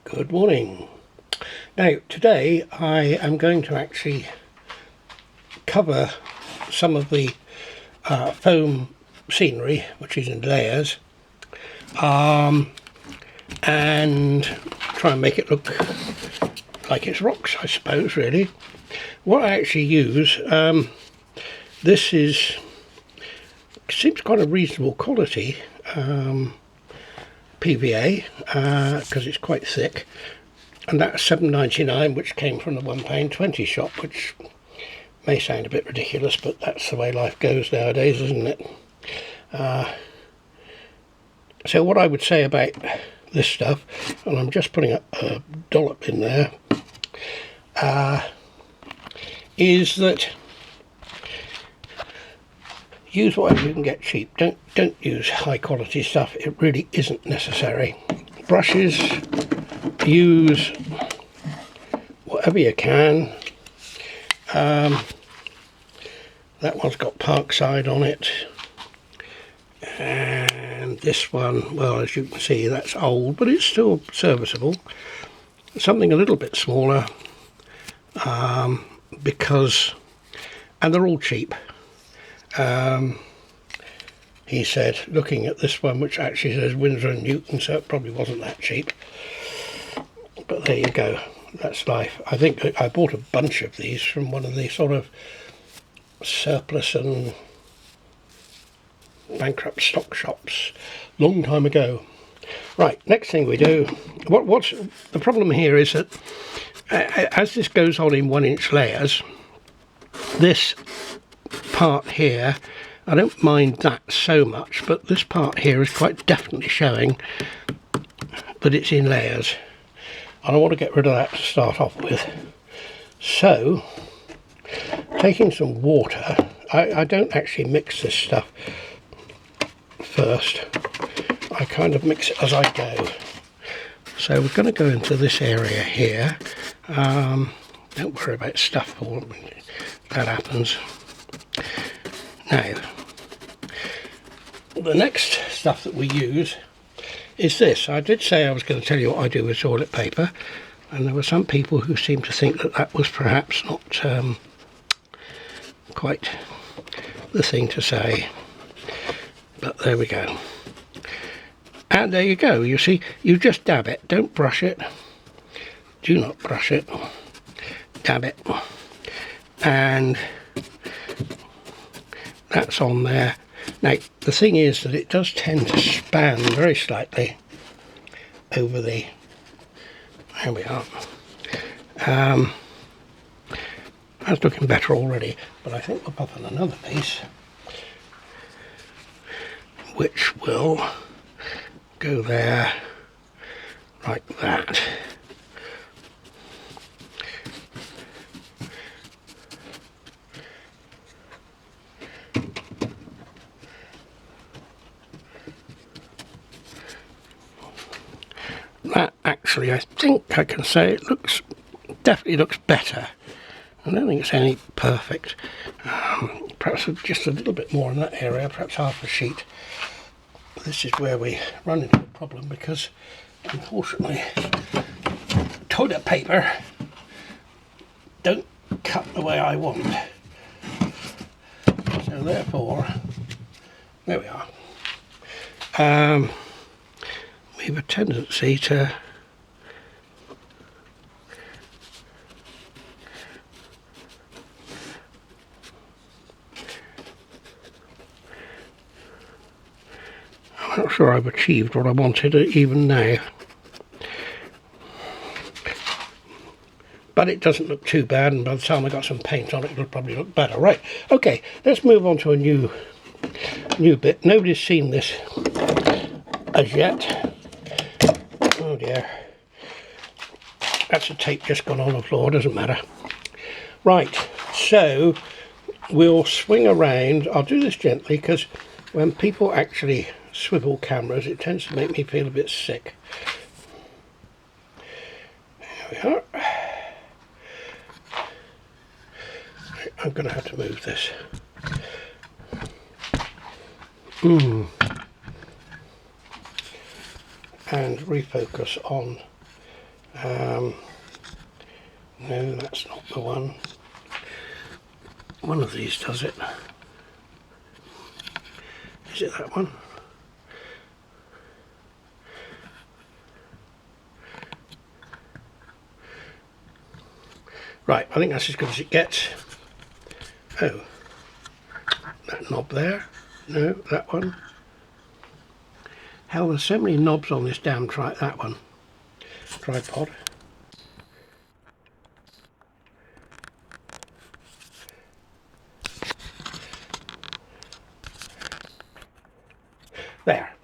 Good morning. Now, today I am going to actually cover some of the foam scenery, which is in layers, and try and make it look like it's rocks, I suppose, really. What I actually use, this seems quite a reasonable quality PVA, because it's quite thick, and that's £7.99, which came from the £1.20 shop, which may sound a bit ridiculous, but that's the way life goes nowadays, isn't it? So what I would say about this stuff, and I'm just putting a dollop in there, is that use whatever you can get cheap. Don't use high quality stuff. It really isn't necessary. Brushes, use whatever you can. That one's got Parkside on it, and this one, well, as you can see, that's old, but it's still serviceable. Something a little bit smaller, because, and they're all cheap. He said, looking at this one, which actually says Winsor & Newton, so it probably wasn't that cheap. But there you go, that's life. I think I bought a bunch of these from one of the sort of surplus and bankrupt stock shops long time ago. Right, next thing we do, what's the problem here is that as this goes on in 1-inch layers, this part here, I don't mind that so much, but this part here is quite definitely showing that it's in layers, and I want to get rid of that to start off with. So, taking some water, I don't actually mix this stuff first, I kind of mix it as I go. So we're going to go into this area here. Don't worry about stuff, that happens. Now, the next stuff that we use is this. I did say I was going to tell you what I do with toilet paper, and there were some people who seemed to think that that was perhaps not quite the thing to say, but there we go. And there you go. You see, you just dab it, don't brush it, do not brush it, dab it, and that's on there. Now the thing is that it does tend to span very slightly over the, there we are. That's looking better already, but I think we'll pop on another piece which will go there like that. That actually, I think I can say it looks, definitely looks better. I don't think it's any perfect. Perhaps just a little bit more in that area, perhaps half a sheet. This is where we run into a problem because, unfortunately, toilet paper don't cut the way I want. So therefore, there we are. We have a tendency to I'm not sure I've achieved what I wanted even now, but it doesn't look too bad, and by the time I got some paint on it, it'll probably look better. Right, okay, let's move on to a new bit. Nobody's seen this as yet. Oh dear, that's a tape just gone on the floor, doesn't matter. Right, so we'll swing around. I'll do this gently because when people actually swivel cameras, it tends to make me feel a bit sick. There we are. I'm going to have to move this. And refocus on No, that's not the one. One of these does it. Is it that one? Right, I think that's as good as it gets. Oh, that knob there. No, that one. Hell, there's so many knobs on this damn that one. Tripod. There.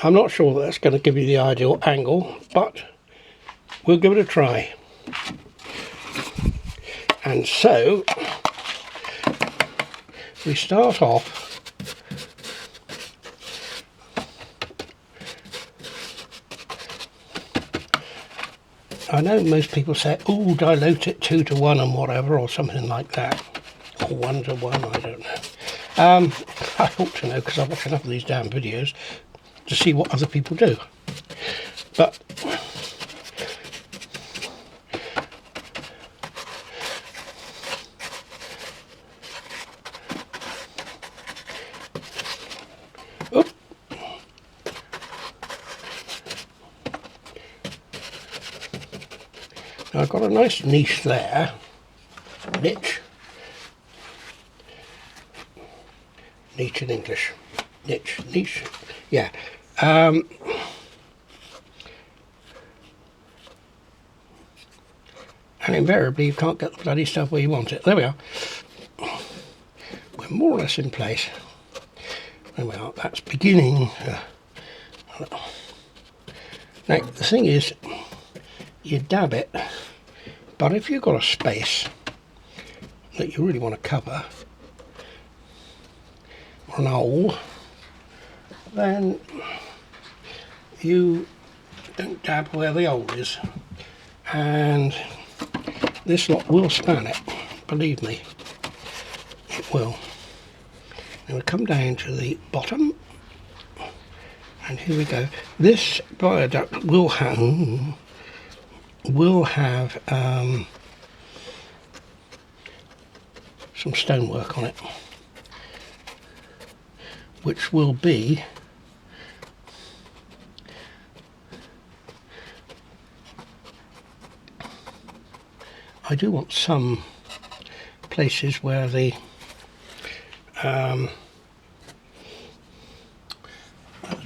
I'm not sure that that's going to give you the ideal angle, but we'll give it a try. And so we start off I know most people say, oh, dilute it 2 to 1 and whatever, or something like that, or 1 to 1, I don't know. I ought to know because I watch enough of these damn videos to see what other people do. But oop. Now I've got a nice niche there, niche in English, niche, yeah. And invariably you can't get the bloody stuff where you want it. There we are. We're more or less in place. There we are, that's beginning. Now the thing is, you dab it, but if you've got a space that you really want to cover, or an hole, then you don't dab where the hole is, and this lot will span it, believe me, it will. Now we come down to the bottom, and here we go. This viaduct will have some stonework on it, which will be I do want some places where the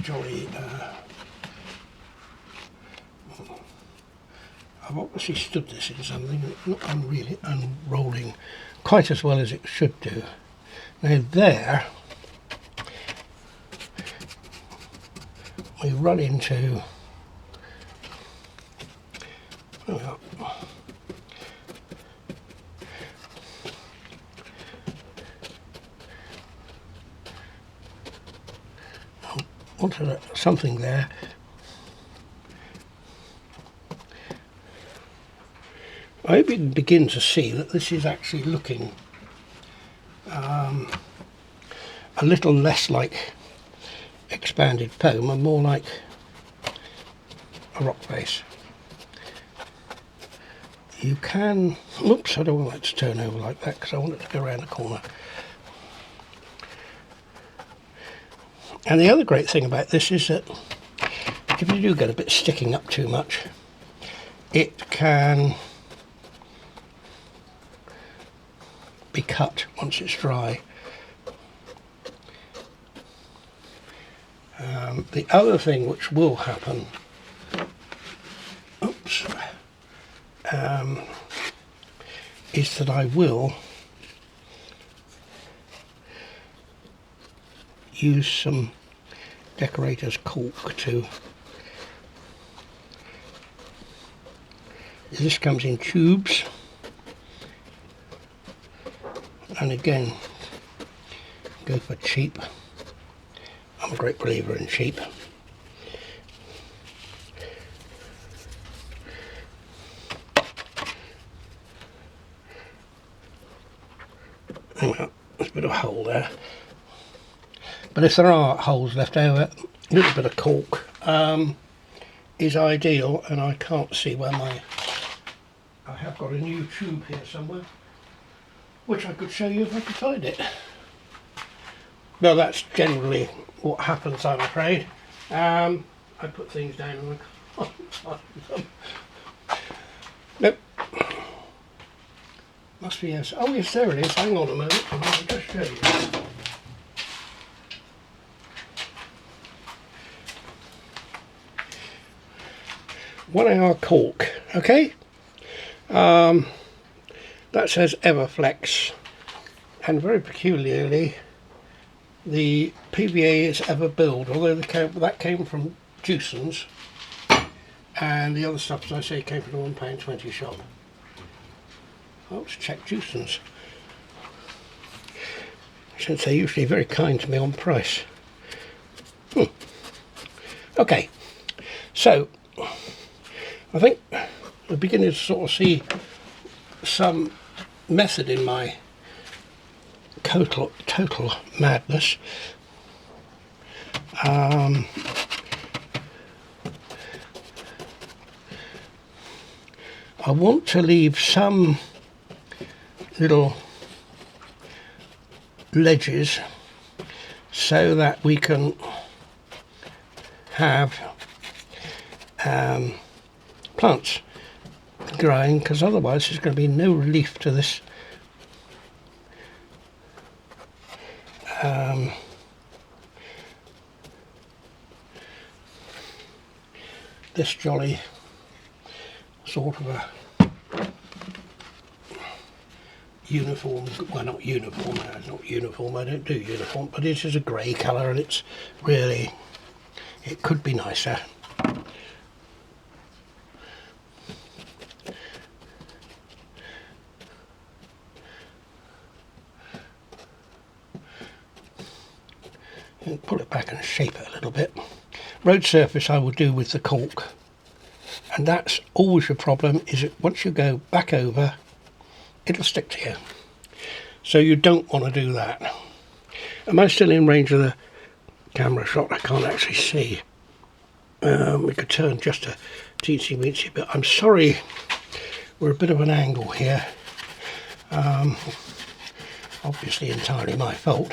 jolly I've obviously stood this in something, not really unrolling quite as well as it should do. Now there we run into onto something there. I hope you can begin to see that this is actually looking a little less like expanded foam and more like a rock face. You can, oops, I don't want it to turn over like that because I want it to go around the corner. And the other great thing about this is that if you do get a bit sticking up too much, it can be cut once it's dry. The other thing which will happen, oops, is that I will use some decorator's cork to, this comes in tubes, and again go for cheap. I'm a great believer in cheap. Well, there's a bit of a hole there. But if there are holes left over, a little bit of cork is ideal, and I can't see where I have got a new tube here somewhere, which I could show you if I could find it. Well, that's generally what happens, I'm afraid. I put things down and I can't find them. Nope. Must be yes. Oh yes, there it is. Hang on a moment, I'll just show you. One-hour cork, okay? That says Everflex, and very peculiarly the PVA is Everbuild, although that came from Jewson's, and the other stuff, as I say, came from the £1.20 shop. I'll just check Jewson's, since they're usually very kind to me on price. Okay, so I think we're beginning to sort of see some method in my total madness. I want to leave some little ledges so that we can have plants growing, because otherwise there's going to be no relief to this this jolly sort of a uniform, well, not uniform, no, it's not uniform, I don't do uniform, but it is a grey colour, and it's really, it could be nicer. And pull it back and shape it a little bit. Road surface I will do with the cork, and that's always your problem, is that once you go back over, it'll stick to you. So you don't want to do that. Am I still in range of the camera shot? I can't actually see. We could turn just a teensy weensy bit. I'm sorry, we're a bit of an angle here. Obviously entirely my fault,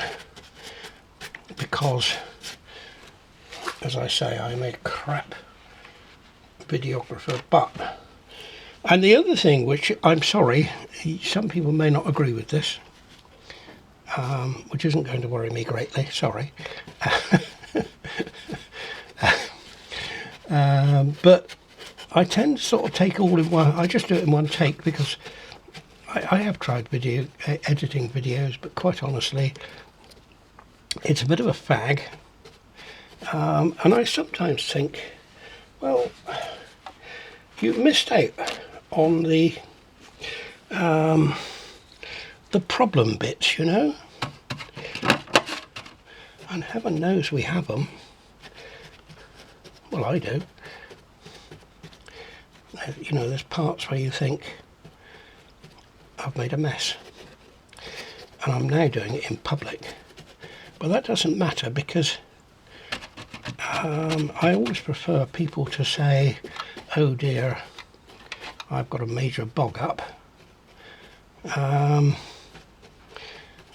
because, as I say, I'm a crap videographer. But, and the other thing, which I'm sorry, some people may not agree with this, which isn't going to worry me greatly, sorry. But I tend to sort of take all in one, I just do it in one take, because I have tried editing videos, but quite honestly, it's a bit of a fag, and I sometimes think, well, you missed out on the problem bits, you know, and heaven knows we have them. Well, I do. You know, there's parts where you think, I've made a mess, and I'm now doing it in public. But that doesn't matter, because I always prefer people to say, oh dear, I've got a major bog up,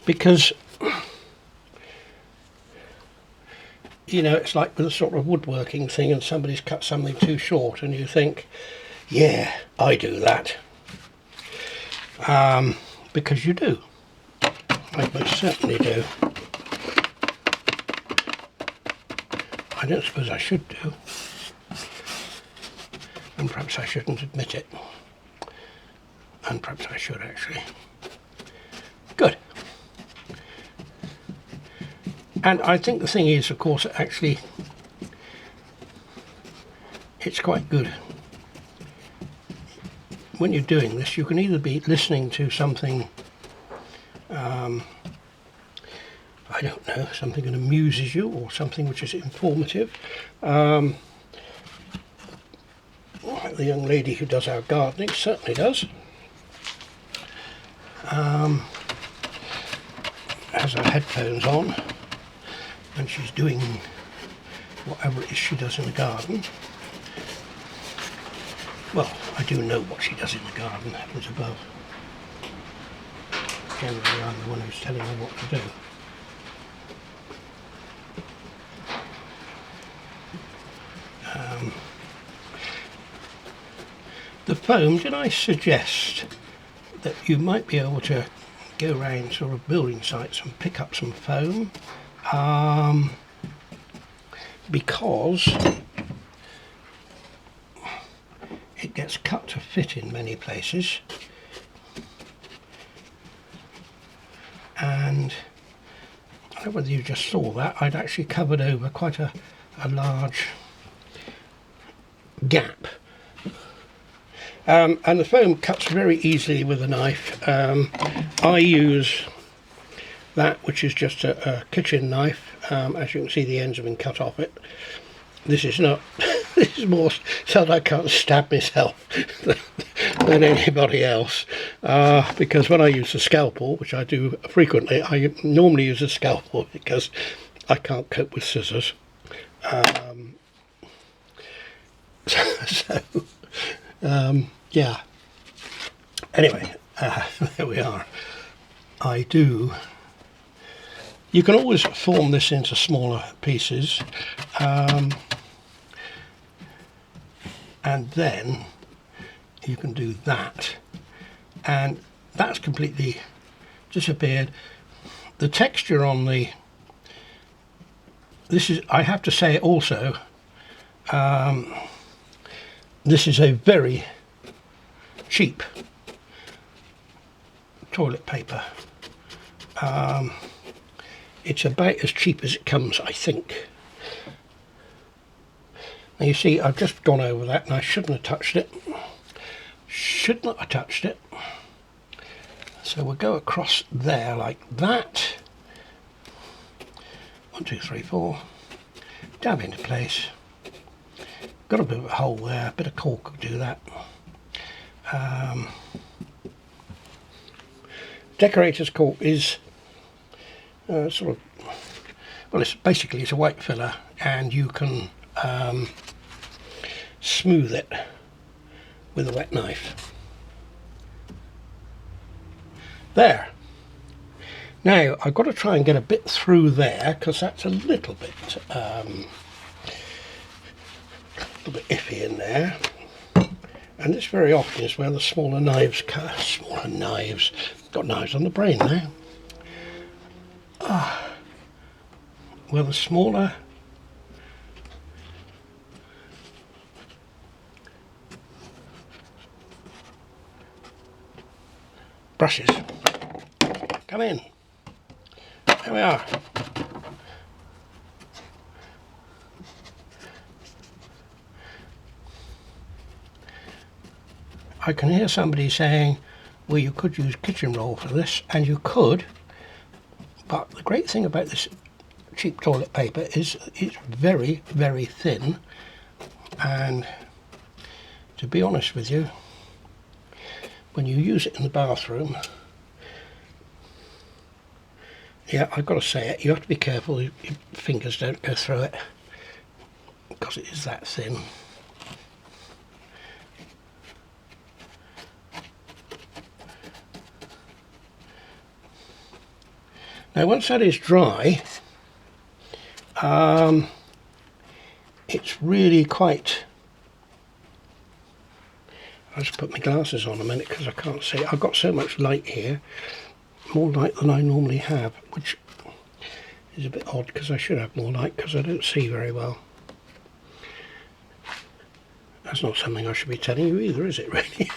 because, you know, it's like with a sort of woodworking thing, and somebody's cut something too short, and you think, yeah, I do that, because you do. I most certainly do. I don't suppose I should do, and perhaps I shouldn't admit it, and perhaps I should actually. Good. And I think the thing is, of course, actually, it's quite good. When you're doing this, you can either be listening to something, I don't know, something that amuses you, or something which is informative. The young lady who does our gardening certainly does. Has her headphones on, and she's doing whatever it is she does in the garden. Well, I do know what she does in the garden, heavens above. Generally, I'm the one who's telling her what to do. The foam, did I suggest that you might be able to go around sort of building sites and pick up some foam? Because it gets cut to fit in many places, and I don't know whether you just saw that, I'd actually covered over quite a large gap. And the foam cuts very easily with a knife. I use that, which is just a kitchen knife. As you can see, the ends have been cut off it. This is not, this is more so that I can't stab myself than anybody else. Because when I use a scalpel, which I do frequently, I normally use a scalpel because I can't cope with scissors. Yeah. Anyway, there we are. You can always form this into smaller pieces, and then you can do that, and that's completely disappeared. The texture on this is, I have to say also, this is a very cheap toilet paper. It's about as cheap as it comes, I think. Now you see, I've just gone over that and I shouldn't have touched it. Should not have touched it. So we'll go across there like that. 1, 2, 3, 4. Dab into place. Got a bit of a hole there, a bit of cork could do that. Decorator's cork is sort of, well, it's basically a white filler, and you can smooth it with a wet knife. There. Now I've got to try and get a bit through there because that's a little bit iffy in there, and this very often is where the smaller knives cut. Smaller knives, got knives on the brain now. Well, the smaller brushes come in. There we are. I can hear somebody saying, well, you could use kitchen roll for this, and you could, but the great thing about this cheap toilet paper is it's very, very thin, and to be honest with you, when you use it in the bathroom, yeah, I've got to say it, you have to be careful your fingers don't go through it, because it is that thin. Now once that is dry, it's really quite, I'll just put my glasses on a minute because I can't see. I've got so much light here, more light than I normally have, which is a bit odd because I should have more light because I don't see very well. That's not something I should be telling you either, is it really?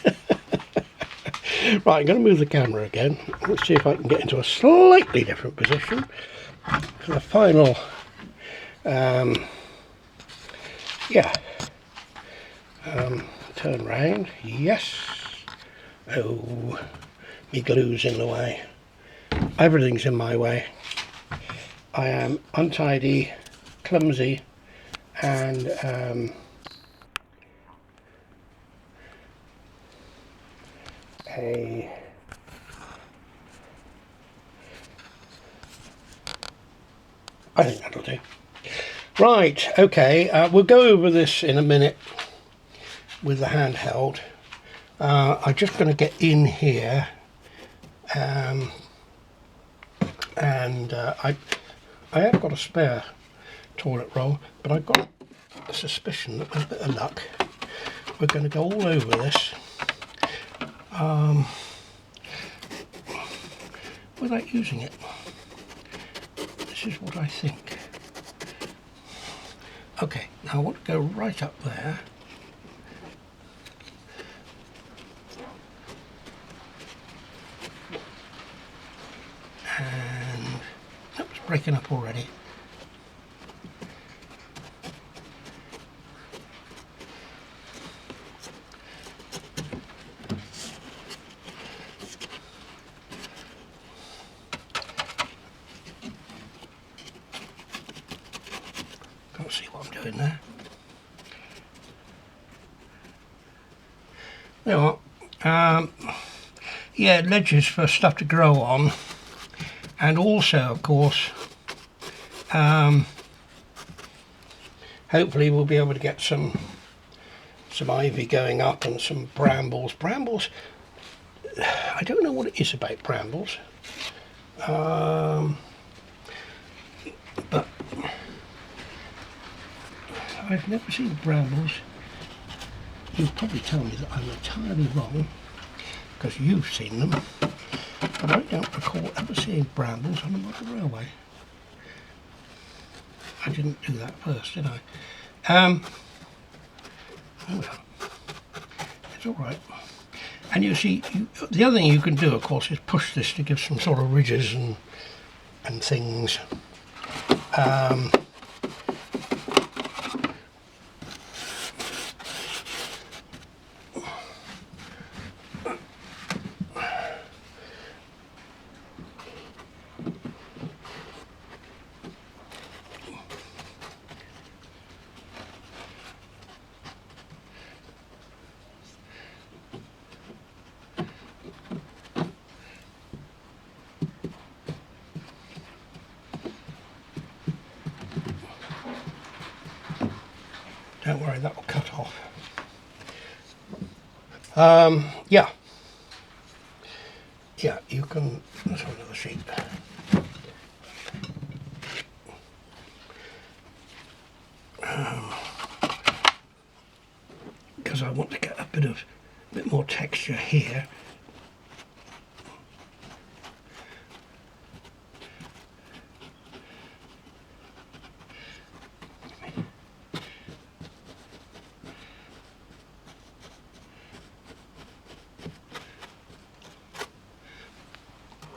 Right, I'm going to move the camera again. Let's see if I can get into a slightly different position for the final, turn round, yes. Oh, me glue's in the way. Everything's in my way. I am untidy, clumsy, and I think that'll do. Right, okay, we'll go over this in a minute with the handheld. I'm just going to get in here, and I have got a spare toilet roll, but I've got a suspicion that with a bit of luck we're going to go all over this without using it. This is what I think. Okay, now I want to go right up there. And that was breaking up already. Can't see what I'm doing there. There you are. Yeah, ledges for stuff to grow on, and also, of course, hopefully we'll be able to get some ivy going up and some brambles. Brambles, I don't know what it is about brambles, but I've never seen brambles. You'll probably tell me that I'm entirely wrong, because you've seen them, but I don't recall ever seeing brambles on the model railway. I didn't do that first, did I? Oh well, it's all right. And you see, the other thing you can do, of course, is push this to give some sort of ridges and things. Don't worry, that will cut off. Yeah, you can. Let's have another sheet. Because I want to get a bit more texture here.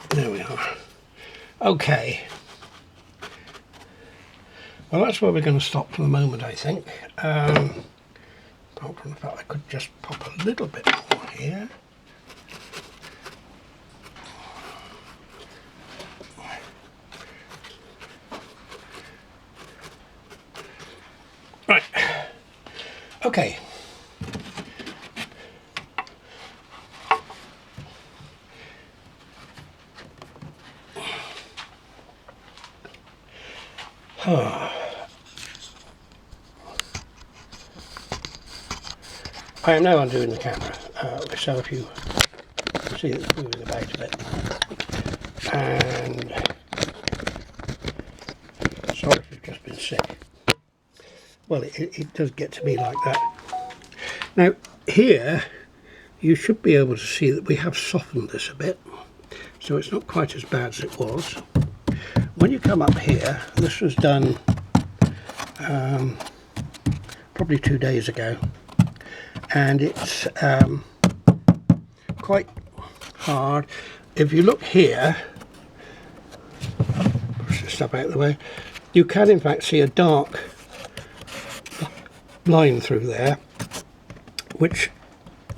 There we are. Okay. Well, that's where we're going to stop for the moment, I think. Apart from the fact I could just pop a little bit more here. Right. Okay. I am now undoing the camera, so if you see it's moving about a bit, and sorry if you've just been sick. Well, it does get to be like that. Now here you should be able to see that we have softened this a bit, so it's not quite as bad as it was. When you come up here, this was done probably 2 days ago, and it's quite hard. If you look here, push this stuff out of the way, you can in fact see a dark line through there, which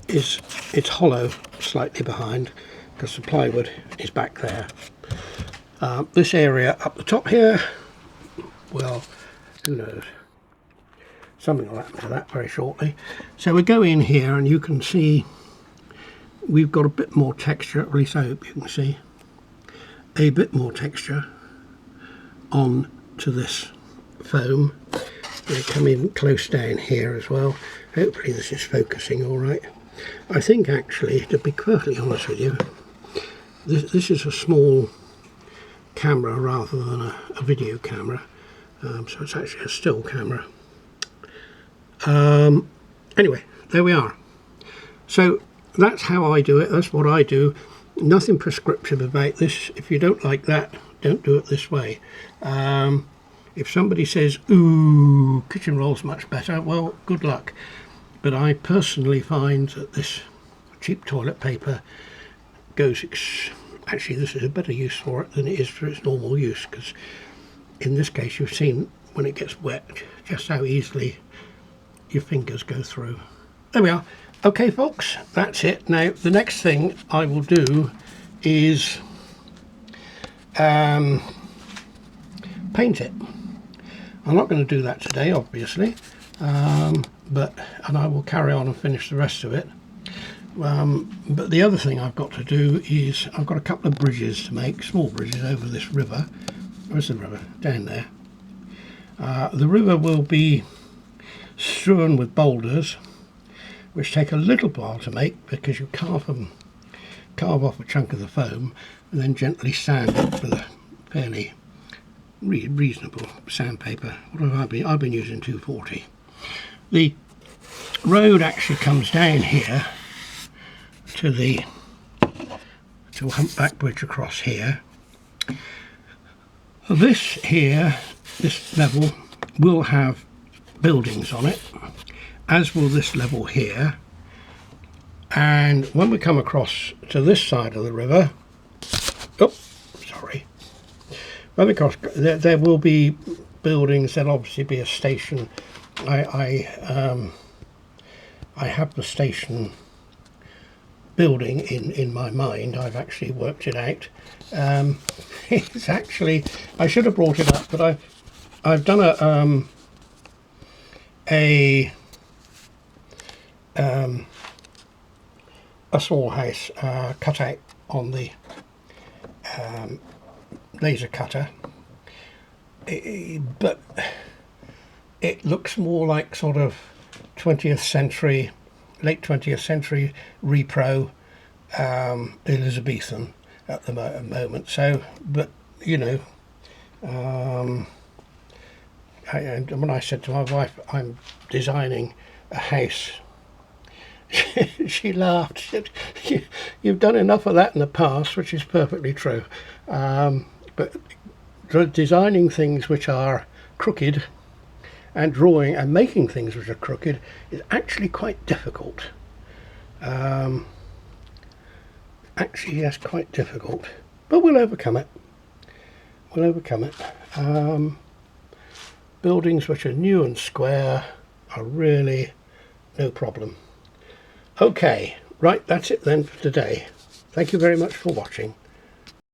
is, it's hollow slightly behind because the plywood is back there. This area up the top here, well, who knows, something will happen to that very shortly. So we go in here and you can see we've got a bit more texture, at least I hope you can see a bit more texture on to this foam. They come in close down here as well. Hopefully this is focusing all right. I think actually, to be perfectly honest with you, this is a small camera rather than a video camera, so it's actually a still camera. Anyway, there we are. So that's how I do it. That's what I do. Nothing prescriptive about this. If you don't like that, don't do it this way. If somebody says, ooh, kitchen roll's much better, well, good luck. But I personally find that this cheap toilet paper goes... Actually, this is a better use for it than it is for its normal use, because in this case you've seen when it gets wet just how easily your fingers go through. There we are. Okay folks, that's it. Now the next thing I will do is paint it. I'm not going to do that today obviously, and I will carry on and finish the rest of it. But the other thing I've got to do is I've got a couple of bridges to make, small bridges over this river. Where's the river? Down there. The river will be strewn with boulders, which take a little while to make because you carve off a chunk of the foam and then gently sand it with a fairly reasonable sandpaper. What have I been? I've been using 240. The road actually comes down here to Humpback Bridge across here. This level will have buildings on it, as will this level here, and when we come across to this side of the river, when we cross, there will be buildings. There'll obviously be a station. I have the station building in my mind. I've actually worked it out. It's actually, I should have brought it up, but I've done a small house cut out on the laser cutter, but it looks more like sort of 20th century, late 20th century repro Elizabethan at the moment. So, but you know, and when I said to my wife I'm designing a house, she laughed. She said, "You've done enough of that in the past," which is perfectly true. But designing things which are crooked and drawing and making things which are crooked is actually quite difficult. Actually, yes, quite difficult, but we'll overcome it. We'll overcome it. Buildings which are new and square are really no problem. Okay, right, that's it then for today. Thank you very much for watching.